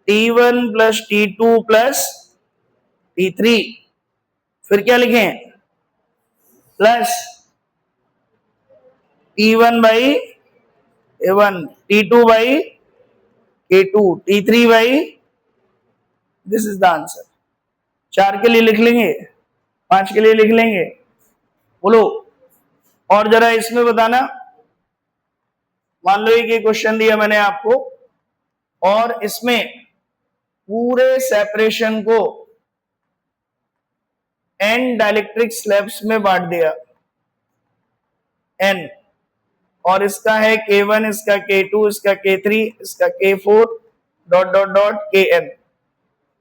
T1 plus T2 plus T3, फिर क्या लिखें, plus T1 by A1, T2 by K2, T3 by, this is the answer. 4 के लिए लिख लेंगे, 5 के लिए लिख लेंगे, बोलो। और जरा इसमें बताना, मान लो ये क्वेश्चन दिया मैंने आपको और इसमें पूरे सेपरेशन को n डाइलेक्ट्रिक स्लैब्स में बांट दिया, n, और इसका है K1, इसका K2, इसका K3, इसका K4 dot dot dot Kn।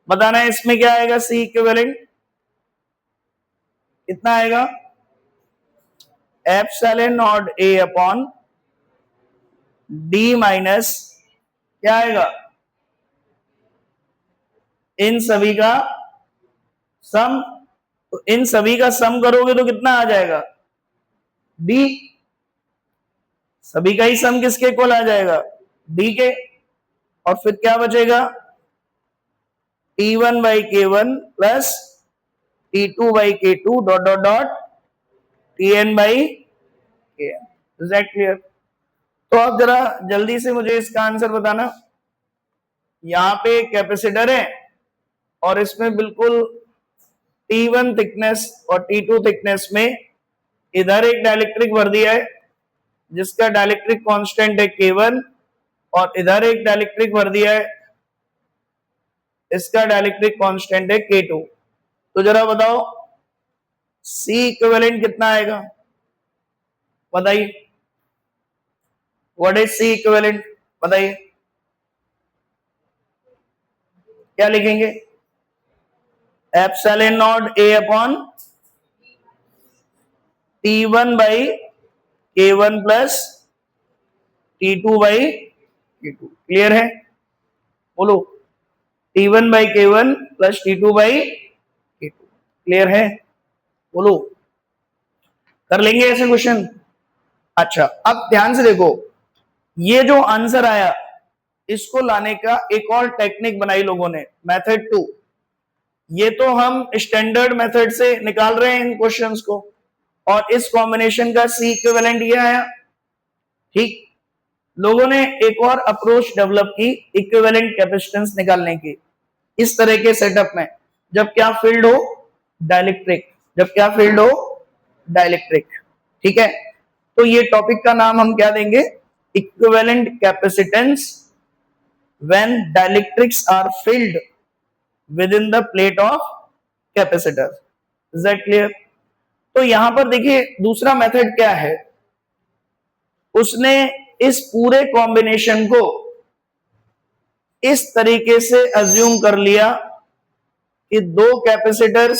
बताना है इसमें क्या आएगा, C इक्विवेलेंट कितना आएगा, epsilon not A upon D minus क्या आएगा, इन सभी का सम। तो इन सभी का सम करोगे तो कितना आ जाएगा, D, सभी का ही सम किसके इक्वल आ जाएगा, D के, और फिर क्या बचेगा, T1 by K1 plus T2 by K2 dot dot dot Tn by Kn। Is that clear? तो अब जरा जल्दी से मुझे इसका आंसर बताना। यहां पे कैपेसिटर है और इसमें बिल्कुल T1 थिकनेस और T2 थिकनेस में इधर एक डाइलेक्ट्रिक भर दिया है जिसका डाइलेक्ट्रिक कांस्टेंट है K1, और इधर एक डाइलेक्ट्रिक भर दिया है, इसका डाइलेक्ट्रिक कांस्टेंट है K2। तो जरा बताओ C इक्विवेलेंट कितना आएगा, बताइए, व्हाट इज C इक्विवेलेंट, बताइए क्या लिखेंगे, epsilon not A upon T1 by K1 plus T2 by K2। Clear है, बोलो, T1 by K1 plus T2 by K2। Clear है, बोलो, कर लेंगे ऐसे क्वेश्चन। अच्छा, अब ध्यान से देखो, ये जो आंसर आया इसको लाने का एक और टेक्निक बनाई लोगों ने, मेथड 2। ये तो हम स्टैंडर्ड मेथड से निकाल रहे हैं इन क्वेश्चंस को, और इस कॉम्बिनेशन का C इक्विवेलेंट ये आया, ठीक। लोगों ने एक और अप्रोच डेवलप की इक्विवेलेंट कैपेसिटेंस निकालने की, इस तरह के सेटअप में, जब क्या फील्ड हो, डाइलेक्ट्रिक, जब क्या फील्ड हो, डाइलेक्ट्रिक, ठीक है। तो ये टॉपिक का नाम हम क्या देंगे, equivalent capacitance when dielectrics are filled with in the plate of capacitor. Is that clear? तो यहां पर देखिए दूसरा मेथड क्या है, उसने इस पूरे कॉम्बिनेशन को इस तरीके से अज्यूम कर लिया कि दो कैपेसिटर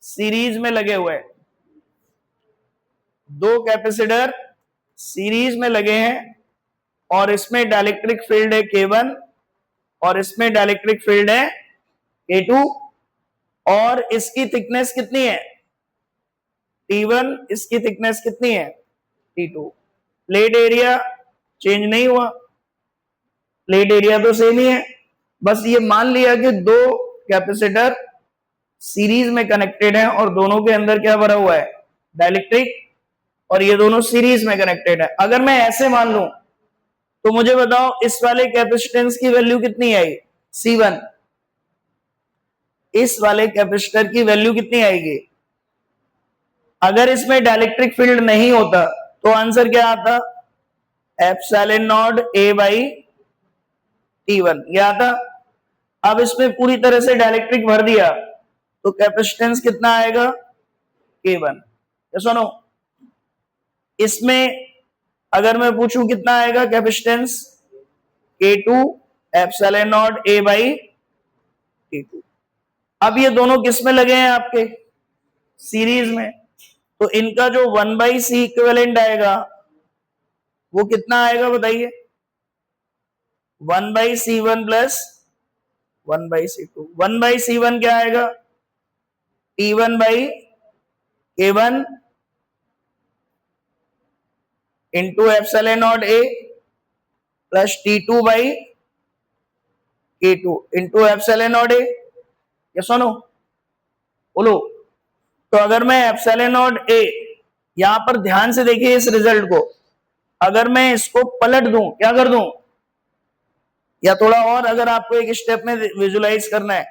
सीरीज में लगे हुए हैं, दो कैपेसिटर सीरीज में लगे हैं, और इसमें डाइलेक्ट्रिक फील्ड है K1 और इसमें डाइलेक्ट्रिक फील्ड है K2, और इसकी थिकनेस कितनी है, T1, इसकी थिकनेस कितनी है, T2। प्लेट एरिया चेंज नहीं हुआ, प्लेट एरिया तो सेम ही है, बस ये मान लिया कि दो कैपेसिटर सीरीज में कनेक्टेड हैं और दोनों के अंदर क्या भरा हुआ है, डाइलेक्ट्रिक, और ये दोनों सीरीज में कनेक्टेड है। अगर मैं ऐसे मान लूं तो मुझे बताओ इस वाले कैपेसिटेंस की वैल्यू कितनी आई, C1, इस वाले कैपेसिटर की वैल्यू कितनी आएगी। अगर इसमें डाइलेक्ट्रिक फील्ड नहीं होता तो आंसर क्या आता, epsilon not A by T1 ये आता। अब इसमें पूरी तरह से डाइलेक्ट्रिक भर दिया तो कैपेसिटेंस कितना आएगा, K1। सुनो, इसमें अगर मैं पूछूं कितना आएगा capacitance, K2 epsilon not A by T2। अब ये दोनों किस में लगे हैं आपके, सीरीज में, तो इनका जो 1/C इक्विवेलेंट आएगा वो कितना आएगा बताइए, 1/C1 प्लस 1/C2। 1/C1 क्या आएगा, T1 by K1 into epsilon not A, plus T2 by K2 into epsilon not a. ये सुनो बोलो। तो अगर मैं एप्सिलॉन नॉट ए, यहां पर ध्यान से देखिए इस रिजल्ट को, अगर मैं इसको पलट दूं, क्या कर दूं, या थोड़ा और अगर आपको एक स्टेप में विजुलाइज करना है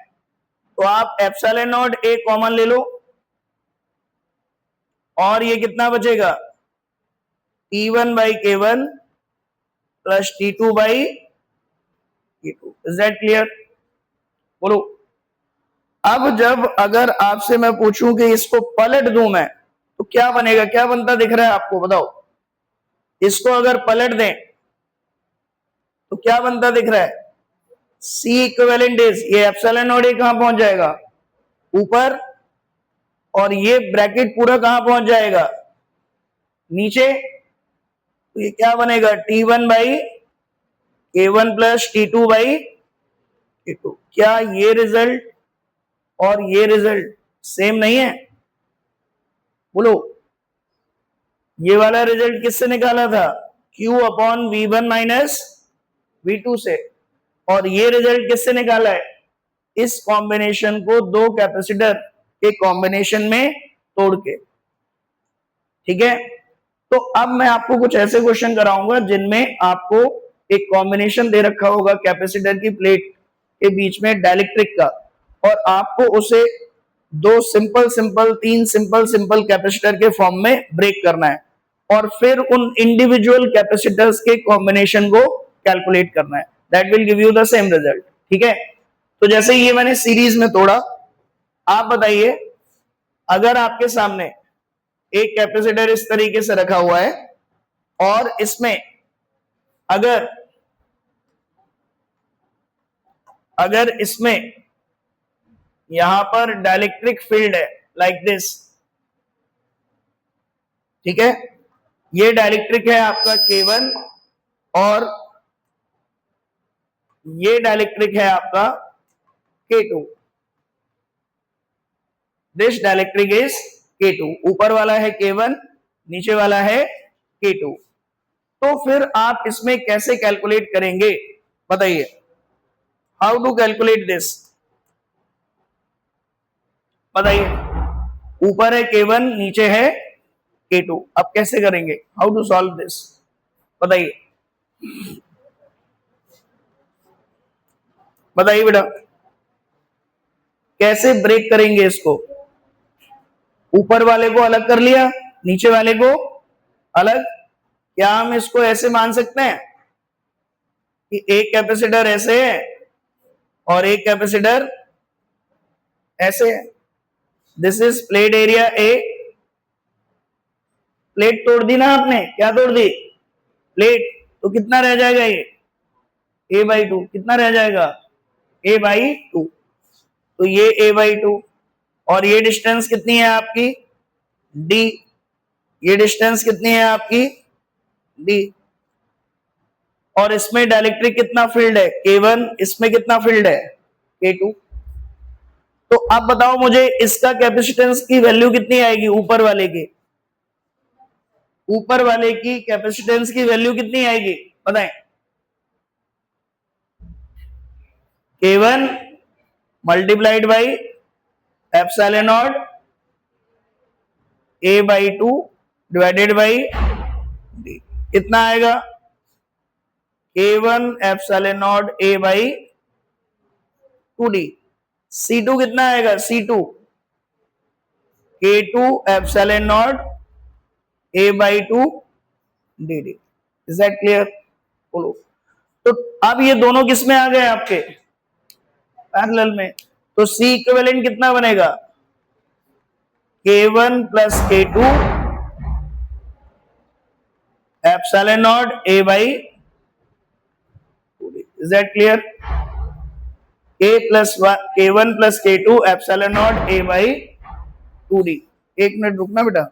तो आप एप्सिलॉन नॉट ए कॉमन ले लो और ये कितना बचेगा, T1 by K1 plus T2 by K2। Is that clear? बोलो। अब जब अगर आपसे मैं पूछूं कि इसको पलट दूं मैं, तो क्या बनेगा, क्या बनता दिख रहा है आपको, बताओ। इसको अगर पलट दें तो क्या बनता दिख रहा है, C इक्विवेलेंट इज, ये एप्सिलॉन नॉट ए कहां पहुंच जाएगा, ऊपर, और ये ब्रैकेट पूरा कहां पहुंच जाएगा, नीचे। तो ये क्या बनेगा, T1 by K1 plus T2 by K2। क्या ये रिजल्ट और ये रिजल्ट सेम नहीं है? बोलो। ये वाला रिजल्ट किससे निकाला था, Q upon V1 minus V2 से, और ये रिजल्ट किससे निकाला है, इस कॉम्बिनेशन को दो कैपेसिटर के कॉम्बिनेशन में तोड़ के। ठीक है, तो अब मैं आपको कुछ ऐसे क्वेश्चन कराऊंगा जिनमें आपको एक कॉम्बिनेशन दे रखा होगा कैपेसिटर की प्लेट के बीच में डाइलेक्ट्रिक का, और आपको उसे दो सिंपल सिंपल, तीन सिंपल सिंपल कैपेसिटर के फॉर्म में ब्रेक करना है, और फिर उन इंडिविजुअल कैपेसिटर्स के कॉम्बिनेशन को कैलकुलेट करना है। That will give you the same result. ठीक है, तो जैसे ये मैंने सीरीज में तोड़ा, आप बताइए अगर आपके सामने एक कैपेसिटर इस तरीके से रखा हुआ है और इसमें अगर इसमें यहां पर डाइलेक्ट्रिक फील्ड है लाइक दिस, ठीक है, ये डाइलेक्ट्रिक है आपका K1 और ये डाइलेक्ट्रिक है आपका K2। This dielectric is K2, ऊपर वाला है K1, नीचे वाला है K2। तो फिर आप इसमें कैसे कैलकुलेट करेंगे, बताइए, हाउ टू कैलकुलेट दिस, बताइए। ऊपर है K1, नीचे है K2, अब कैसे करेंगे, हाउ टू सॉल्व दिस, बताइए, बताइए बेटा, कैसे ब्रेक करेंगे इसको। ऊपर वाले को अलग कर लिया, नीचे वाले को अलग। क्या हम इसको ऐसे मान सकते हैं कि एक कैपेसिटर ऐसे है और एक कैपेसिटर ऐसे है। This is plate area A. Plate तोड़ दी ना आपने, क्या तोड़ दी, प्लेट, तो कितना रह जाएगा ये, A/2। कितना रह जाएगा, A/2। तो ये A/2, और ये डिस्टेंस कितनी है आपकी, D। ये डिस्टेंस कितनी है आपकी, D। और इसमें डाइलेक्ट्रिक कितना फील्ड है, K1, इसमें कितना फील्ड है, K2। तो अब बताओ मुझे इसका कैपेसिटेंस की वैल्यू कितनी आएगी, ऊपर वाले की, ऊपर वाले की कैपेसिटेंस की वैल्यू कितनी आएगी, बताएं। K1 multiplied by epsilon not A/2 divided by D, कितना आएगा, K1 epsilon not A/2D। C2 कितना आएगा, C2 K2 epsilon not A/2DD। Is that clear, बोलो। तो अब ये दोनों किस में आ गए आपके, पैरेलल में। तो C इक्विवेलेंट कितना बनेगा, K1 plus K2 epsilon not A/2D। Is that clear, K1 plus K2 epsilon not A/2D। एक मिनट रुकना बेटा।